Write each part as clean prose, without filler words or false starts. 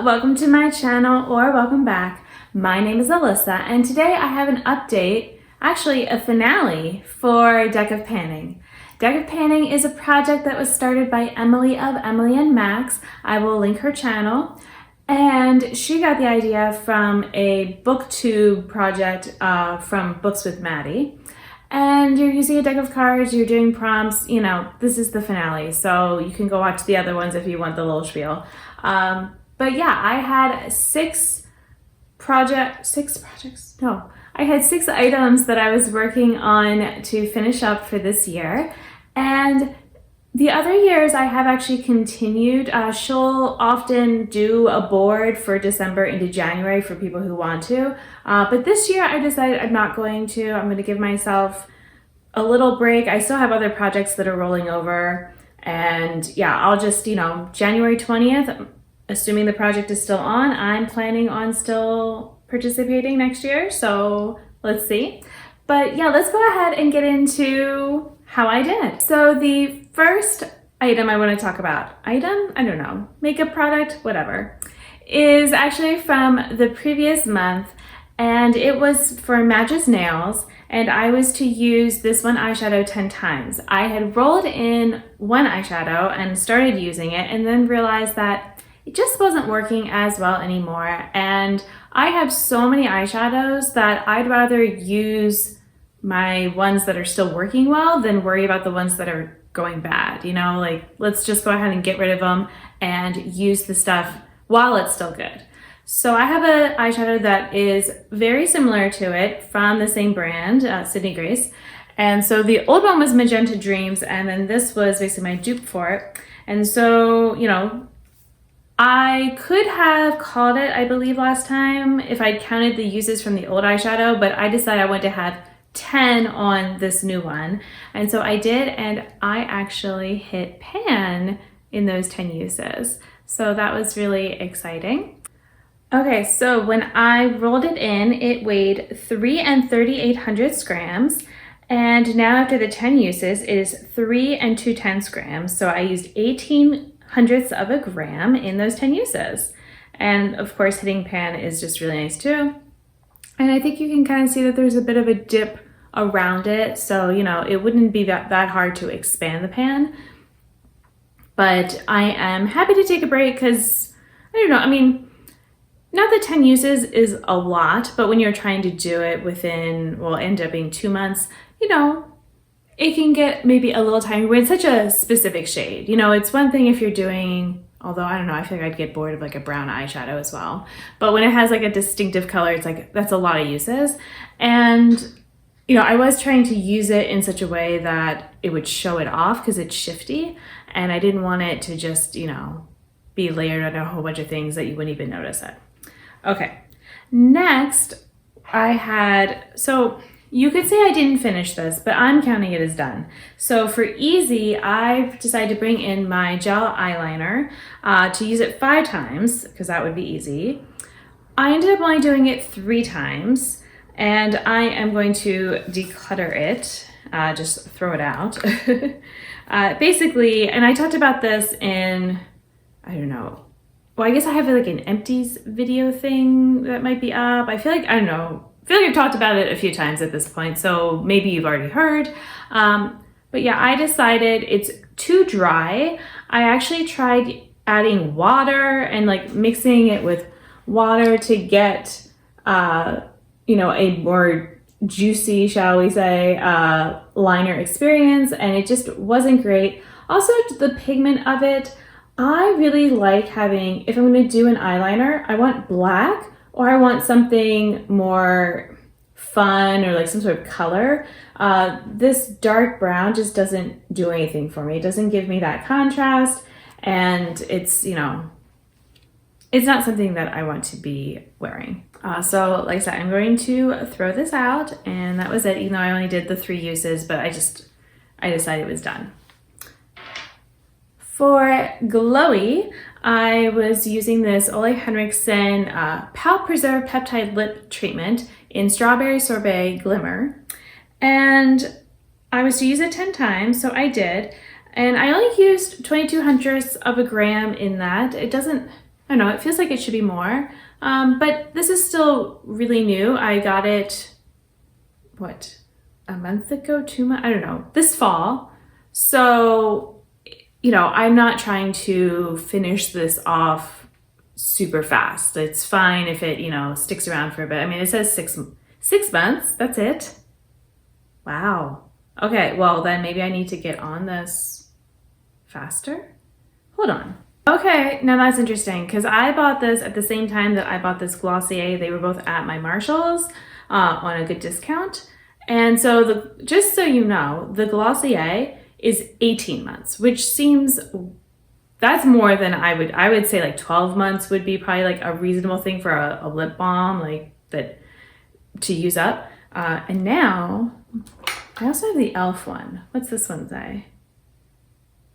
welcome to my channel or welcome back. My name is Alyssa and today I have an update, actually a finale for Deck of Panning. Deck of Panning is a project that was started by Emily of Emily and Max. I will link her channel. And she got the idea from a booktube project from Books with Maddie. And you're using a deck of cards, you're doing prompts, you know, this is the finale. So you can go watch the other ones if you want the little spiel. But yeah, I had six items that I was working on to finish up for this year. And the other years I have actually continued. She'll often do a board for December into January for people who want to. But this year I decided I'm not going to. I'm going to give myself a little break. I still have other projects that are rolling over. And yeah, I'll just, January 20th, assuming the project is still on, I'm planning on still participating next year. So let's see. But yeah, let's go ahead and get into how I did. So the first item I want to talk about, makeup product, whatever, is actually from the previous month, and it was for Madge's Nails, and I was to use this one eyeshadow 10 times. I had rolled in one eyeshadow and started using it and then realized that it just wasn't working as well anymore, and I have so many eyeshadows that I'd rather use my ones that are still working well than worry about the ones that are going bad, let's just go ahead and get rid of them and use the stuff while it's still good. So I have an eyeshadow that is very similar to it from the same brand, Sydney Grace. And so the old one was Magenta Dreams, and then this was basically my dupe for it. And so, I could have called it, I believe last time, if I'd counted the uses from the old eyeshadow, but I decided I wanted to have 10 on this new one. And so I did, and I actually hit pan in those 10 uses. So that was really exciting. Okay, so when I rolled it in, it weighed 3 3/800 grams. And now after the 10 uses, it is 3 2/10 grams. So I used 18 hundredths of a gram in those 10 uses. And of course, hitting pan is just really nice too. And I think you can kind of see that there's a bit of a dip around it. So, it wouldn't be that hard to expand the pan. But I am happy to take a break because, not that 10 uses is a lot, but when you're trying to do it within, end up being 2 months, it can get maybe a little tiny when it's such a specific shade. It's one thing if you're doing, although I feel like I'd get bored of like a brown eyeshadow as well. But when it has like a distinctive color, it's like, that's a lot of uses. And, I was trying to use it in such a way that it would show it off because it's shifty. And I didn't want it to just, be layered on a whole bunch of things that you wouldn't even notice it. Okay, next so you could say I didn't finish this, but I'm counting it as done. So for easy, I've decided to bring in my gel eyeliner to use it 5 times, because that would be easy. I ended up only doing it 3 times, and I am going to declutter it, just throw it out. Basically, and I talked about this in, I guess I have like an empties video thing that might be up. I feel like I've talked about it a few times at this point, so maybe you've already heard. But yeah, I decided it's too dry. I actually tried adding water and like mixing it with water to get, a more juicy, shall we say, liner experience, and it just wasn't great. Also, the pigment of it, I really like having, if I'm going to do an eyeliner, I want black or I want something more fun or like some sort of color. This dark brown just doesn't do anything for me. It doesn't give me that contrast, and it's, it's not something that I want to be wearing. So like I said, I'm going to throw this out, and that was it, even though I only did the 3 uses, but I decided it was done. For glowy, I was using this Ole Henriksen Pal Preserve Peptide Lip Treatment in Strawberry Sorbet Glimmer. And I was to use it 10 times, so I did. And I only used 22 hundredths of a gram in that. It doesn't I don't know, it feels like it should be more. But this is still really new. I got it, what, a month ago, 2 months? I don't know, this fall. So, you know, I'm not trying to finish this off super fast. It's fine if it, you know, sticks around for a bit. I mean, it says six months, that's it. Wow. Okay, well then maybe I need to get on this faster. Hold on. Okay, now that's interesting because I bought this at the same time that I bought this Glossier. They were both at my Marshalls on a good discount. And so just so you know, the Glossier is 18 months, which seems, that's more than I would say like 12 months would be probably like a reasonable thing for a lip balm like that to use up. And now I also have the e.l.f. one. What's this one say?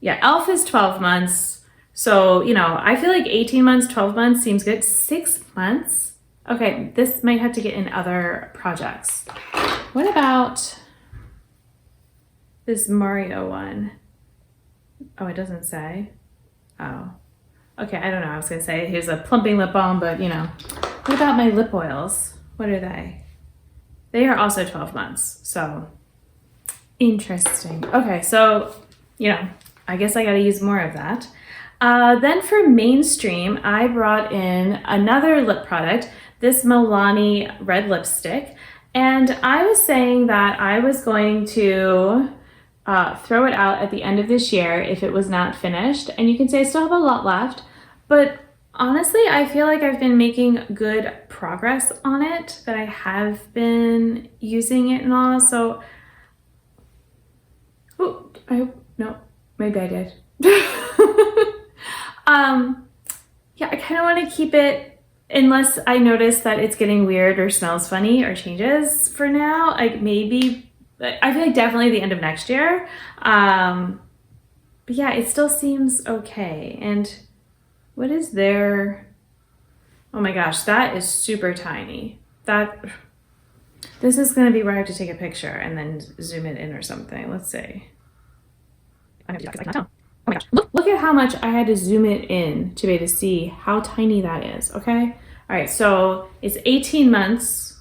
Yeah, e.l.f. is 12 months. So, you know, I feel like 18 months, 12 months seems good. 6 months? Okay, this might have to get in other projects. What about this Mario one? Oh, it doesn't say. Oh. Okay, I don't know. I was gonna say here's a plumping lip balm, but you know. What about my lip oils? What are they? They are also 12 months, so interesting. Okay, so, you know, I guess I gotta use more of that. Then for mainstream, I brought in another lip product, this Milani red lipstick. And I was saying that I was going to throw it out at the end of this year if it was not finished. And you can say I still have a lot left, but honestly, I feel like I've been making good progress on it, that I have been using it and all. So, oh, no, maybe I did. Yeah, I kind of want to keep it unless I notice that it's getting weird or smells funny or changes for now. Like maybe, I feel like definitely the end of next year. But yeah, it still seems okay. And what is there? Oh my gosh, that is super tiny. This is going to be where I have to take a picture and then zoom it in or something. Let's see. I'm going to do that because I cannot tell. Oh my gosh, look at how much I had to zoom it in to be able to see how tiny that is, okay? All right, so it's 18 months.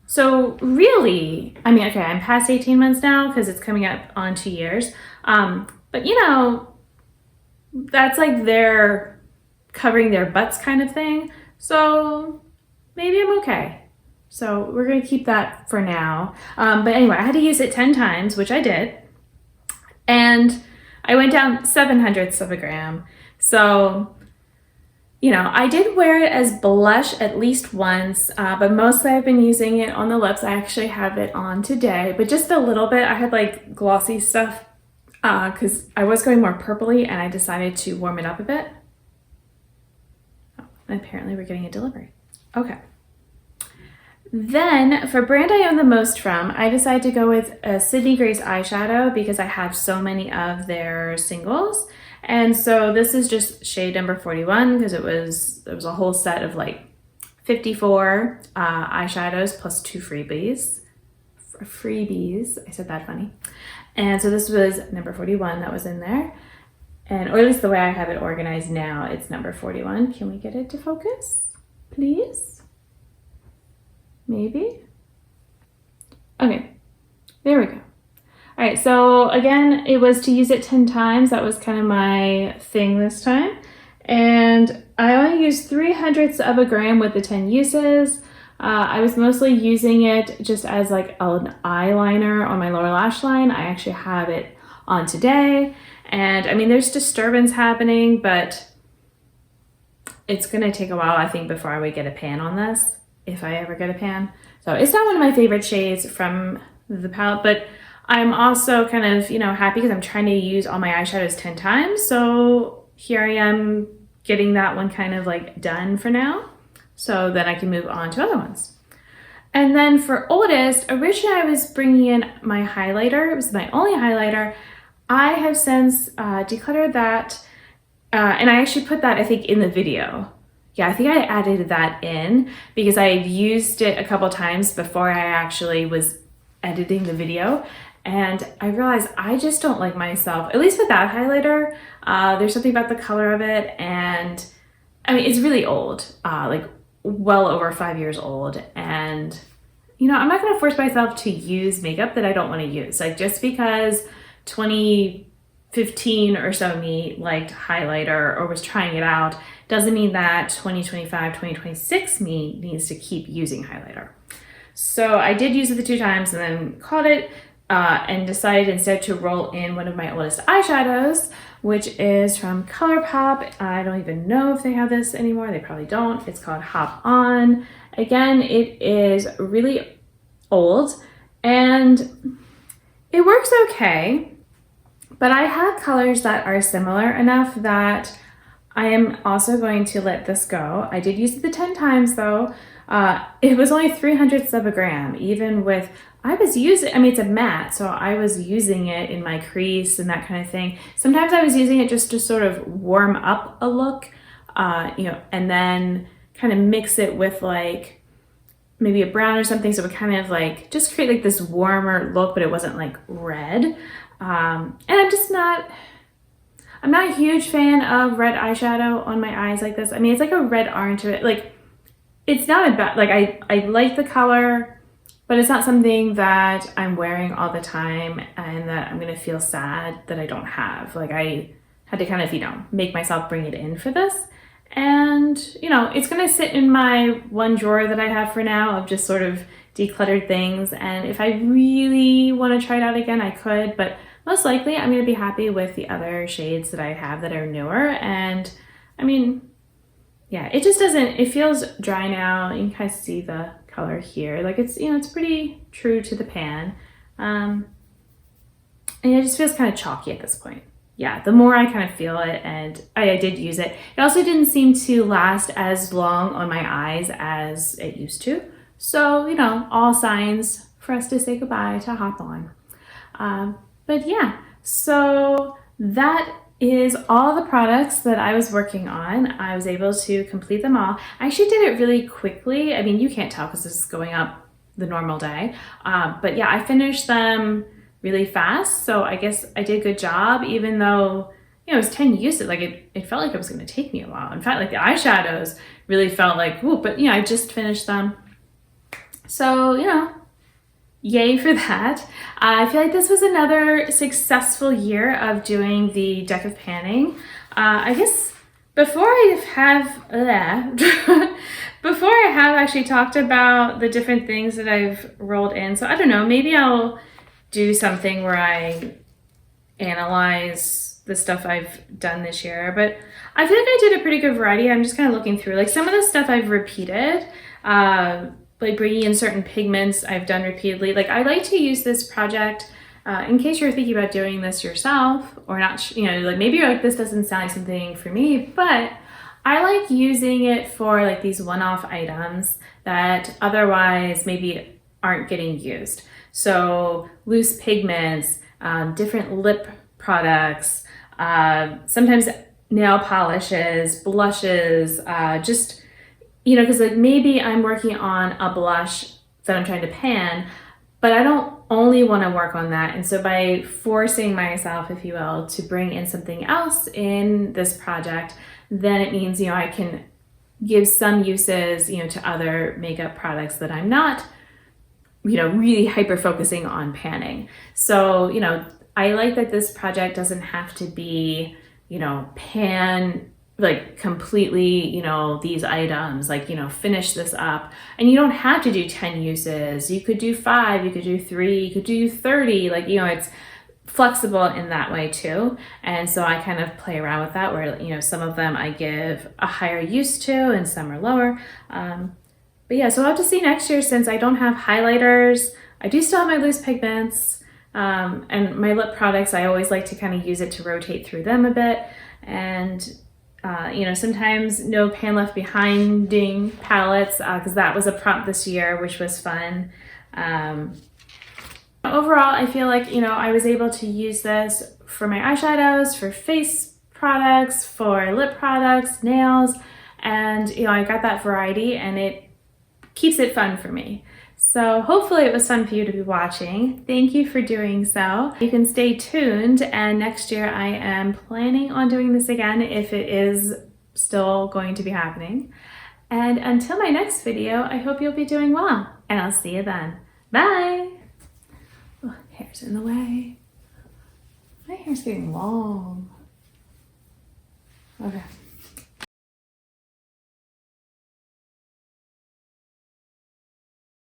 So really, I mean, okay, I'm past 18 months now because it's coming up on 2 years. But you know, that's like they're covering their butts kind of thing. So maybe I'm okay. So we're gonna keep that for now. But anyway, I had to use it 10 times, which I did. And I went down 0.07 of a gram. So, you know, I did wear it as blush at least once, but mostly I've been using it on the lips. I actually have it on today, but just a little bit. I had like glossy stuff because I was going more purpley and I decided to warm it up a bit. Oh, and apparently we're getting a delivery. Okay. Then for brand I own the most from, I decided to go with a Sydney Grace eyeshadow because I have so many of their singles. And so this is just shade number 41 because there was a whole set of like 54 eyeshadows plus 2 freebies. I said that funny. And so this was number 41 that was in there. And, or at least the way I have it organized now, it's number 41. Can we get it to focus, please? Maybe? Okay, there we go. All right, so again, it was to use it 10 times. That was kind of my thing this time. And I only used 0.03 of a gram with the 10 uses. I was mostly using it just as like an eyeliner on my lower lash line. I actually have it on today. And I mean, there's disturbance happening, but it's gonna take a while, I think, before I would get a pan on this, if I ever get a pan. So it's not one of my favorite shades from the palette, but I'm also kind of, you know, happy because I'm trying to use all my eyeshadows 10 times. So here I am getting that one kind of like done for now, so that I can move on to other ones. And then for oldest, originally I was bringing in my highlighter. It was my only highlighter. I have since decluttered that, and I actually put that, I think, in the video. Yeah, I think I added that in because I had used it a couple times before I actually was editing the video. And I realized I just don't like myself, at least with that highlighter. There's something about the color of it, and I mean, it's really old, like well over 5 years old. And, you know, I'm not going to force myself to use makeup that I don't want to use. Like just because 2015 or so me liked highlighter or was trying it out doesn't mean that 2025, 2026 me needs to keep using highlighter. So I did use it the 2 times and then called it and decided instead to roll in one of my oldest eyeshadows, which is from ColourPop. I don't even know if they have this anymore. They probably don't. It's called Hop On. Again, it is really old and it works okay, but I have colors that are similar enough that I am also going to let this go. I did use it the 10 times though. It was only 300ths of a gram, even with, I was using, I mean, it's a matte, so I was using it in my crease and that kind of thing. Sometimes I was using it just to sort of warm up a look, you know, and then kind of mix it with like maybe a brown or something. So it would kind of like just create like this warmer look, but it wasn't like red. And I'm not a huge fan of red eyeshadow on my eyes like this. I mean, it's like a red orange, like it's not a bad, like I like the color, but it's not something that I'm wearing all the time and that I'm gonna feel sad that I don't have. Like I had to kind of, you know, make myself bring it in for this. And, you know, it's gonna sit in my one drawer that I have for now of just sort of decluttered things. And if I really wanna try it out again, I could, but most likely I'm gonna be happy with the other shades that I have that are newer. And I mean, yeah, it just doesn't, it feels dry now. You can kind of see the color here. Like it's, you know, it's pretty true to the pan. And it just feels kind of chalky at this point. Yeah, the more I kind of feel it, and I did use it. It also didn't seem to last as long on my eyes as it used to. So, you know, all signs for us to say goodbye to Hop On. But yeah, so that is all the products that I was working on. I was able to complete them all. I actually did it really quickly. I mean, you can't tell because this is going up the normal day. But yeah, I finished them really fast. So I guess I did a good job, even though, you know, it was 10 uses. Like it felt like it was going to take me a while. In fact, like the eyeshadows really felt like, ooh, but you know, I just finished them. So, you know, yay for that. I feel like this was another successful year of doing the deck of panning. I guess before I have actually talked about the different things that I've rolled in, so I don't know, maybe I'll do something where I analyze the stuff I've done this year, but I feel like I did a pretty good variety. I'm just kind of looking through, like some of the stuff I've repeated, like bringing in certain pigments I've done repeatedly. Like I like to use this project in case you're thinking about doing this yourself or not, you know, like maybe you're like, this doesn't sound like something for me, but I like using it for like these one-off items that otherwise maybe aren't getting used. So loose pigments, different lip products, sometimes nail polishes, blushes, just, you know, because like maybe I'm working on a blush that I'm trying to pan, but I don't only want to work on that. And so by forcing myself, if you will, to bring in something else in this project, then it means, you know, I can give some uses, you know, to other makeup products that I'm not, you know, really hyper focusing on panning. So, you know, I like that this project doesn't have to be, you know, pan like completely, you know, these items, like, you know, finish this up. And you don't have to do 10 uses. You could do 5, you could do 3, you could do 30. Like, you know, it's flexible in that way too. And so I kind of play around with that where, you know, some of them I give a higher use to and some are lower. But yeah, so I'll have to see next year since I don't have highlighters. I do still have my loose pigments and my lip products. I always like to kind of use it to rotate through them a bit. And you know, sometimes no pan left behinding palettes because that was a prompt this year, which was fun. Overall, I feel like, you know, I was able to use this for my eyeshadows, for face products, for lip products, nails, and, you know, I got that variety and it keeps it fun for me. So hopefully it was fun for you to be watching. Thank you for doing so. You can stay tuned, and next year I am planning on doing this again if it is still going to be happening. And until my next video, I hope you'll be doing well, and I'll see you then. Bye! Oh, hair's in the way. My hair's getting long. Okay.